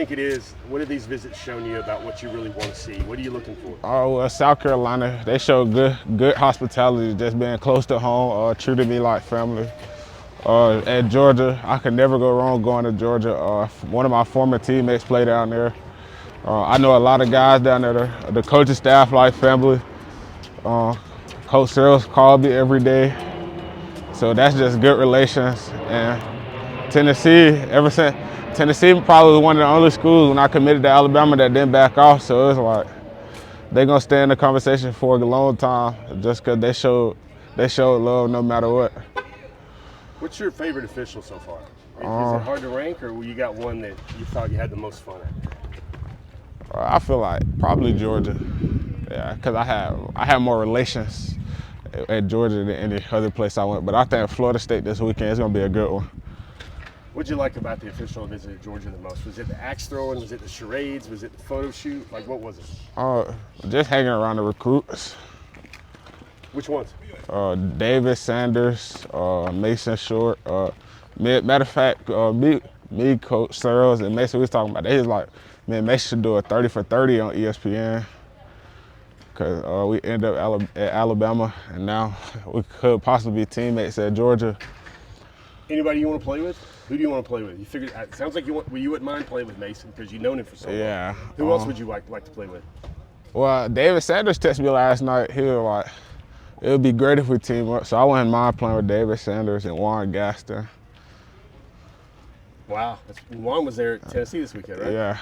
think it is? What have these visits shown you about what you really want to see? What are you looking for? Oh, well, South Carolina, they show good hospitality, just being close to home, treated me like family. At Georgia, I could never go wrong going to Georgia. One of my former teammates played down there. I know a lot of guys down there. The coaching staff like family. Coach Searles called me every day. So that's just good relations. And Tennessee, ever since, Tennessee probably was one of the only schools when I committed to Alabama that didn't back off. So it's like, they're gonna stay in the conversation for a long time just because they showed love no matter what. What's your favorite official so far? Is it hard to rank, or you got one that you thought you had the most fun at? I feel like probably Georgia. Yeah, because I had more relations at Georgia than any other place I went. But I think Florida State this weekend is gonna be a good one. What'd you like about the official visit to Georgia the most? Was it the axe throwing? Was it the charades? Was it the photo shoot? Like, what was it? Just hanging around the recruits. Which ones? Davis, Sanders, Mason Short. Matter of fact, me, Coach Searles, and Mason, we was talking about that. He was like, man, Mason should do a 30 for 30 on ESPN. Because we end up at Alabama, and now we could possibly be teammates at Georgia. Anybody you want to play with? Who do you want to play with? You figured it sounds like you wouldn't mind playing with Mason because you've known him for so long. Yeah. Who else would you like to play with? Well, David Sanders texted me last night. He was like, it would be great if we team up. So I wouldn't mind playing with David Sanders and Warren Gaston. Wow. Juan was there at Tennessee this weekend, right? Yeah.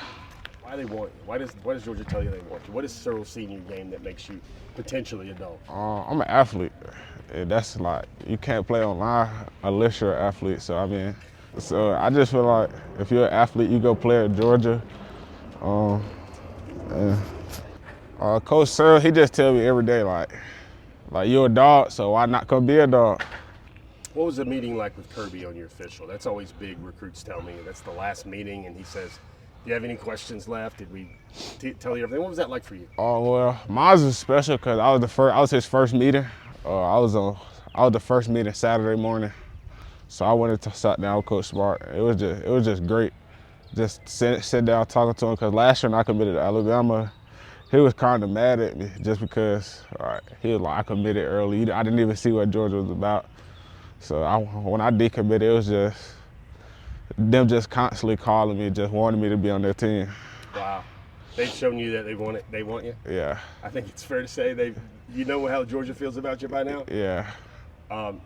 Why they want you? Why does Georgia tell you they want you? What is Searles seeing in your game that makes you potentially a dog? I'm an athlete. That's like, you can't play online unless you're an athlete. So I just feel like if you're an athlete, you go play at Georgia. Coach Searles, he just tell me every day like you're a dog, so why not come be a dog? What was the meeting like with Kirby on your official? That's always big. Recruits tell me that's the last meeting, and he says, "Do you have any questions left? Did we tell you everything?" What was that like for you? Well, mine was special because I was his first meeting. I was the first meeting Saturday morning, so I went and sat down with Coach Smart. It was just great, just sit down talking to him. Because last year when I committed to Alabama, he was kind of mad at me just because he was like, I committed early. I didn't even see what Georgia was about. So when I decommitted, it was just them just constantly calling me, just wanting me to be on their team. Wow. They've shown you that they want you? Yeah. I think it's fair to say you know how Georgia feels about you by now? Yeah.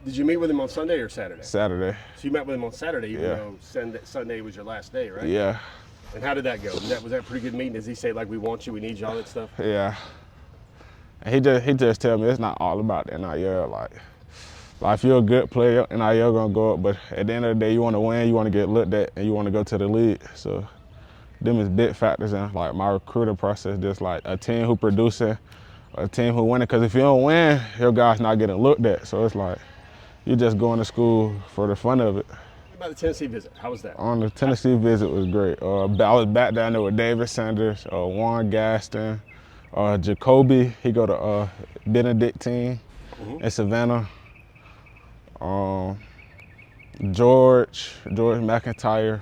Did you meet with him on Sunday or Saturday? Saturday. So you met with him on Saturday, even though Sunday was your last day, right? Yeah. And how did that go? Was that a pretty good meeting? Does he say, like, we want you, we need you, all that stuff? Yeah. And he just tell me it's not all about the NIL. Like if you're a good player, NIL gonna go up. But at the end of the day, you want to win, you want to get looked at, and you want to go to the league. So them is big factors in like my recruiting process. Just like a team who producing, a team who winning. Because if you don't win, your guy's not getting looked at. So it's like you just going to school for the fun of it. What about the Tennessee visit? How was that? On the Tennessee visit was great. I was back down there with David Sanders, Warren Gaston, Jacoby. He go to Benedictine in Savannah. George McIntyre,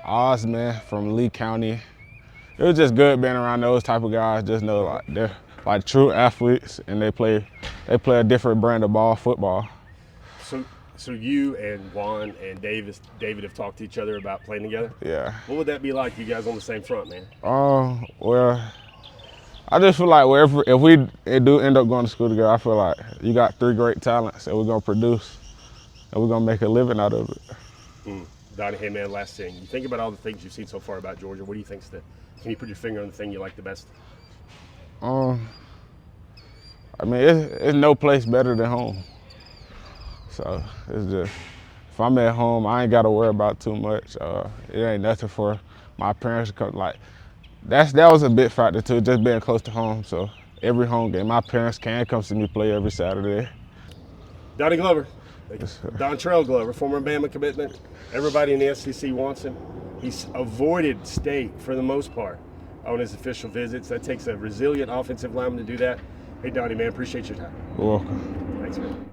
Osman from Lee County. It was just good being around those type of guys. Just know like they're like true athletes, and they play a different brand of football. So you and Juan and David have talked to each other about playing together? Yeah. What would that be like, you guys on the same front, man? Well, I just feel like if we do end up going to school together, I feel like you got 3 great talents, and we're gonna produce, and we're gonna make a living out of it. Donnie, hey man, last thing. You think about all the things you've seen so far about Georgia. What do you think's can you put your finger on the thing you like the best? I mean, it's no place better than home. So it's just, if I'm at home, I ain't got to worry about too much. It ain't nothing for my parents to come. Like that was a big factor too, just being close to home. So every home game, my parents can come see me play every Saturday. Donnie Glover, Dontrell Glover, former Bama commitment. Everybody in the SEC wants him. He's avoided state for the most part on his official visits. That takes a resilient offensive lineman to do that. Hey Donnie, man, appreciate your time. You're welcome. Thanks, man.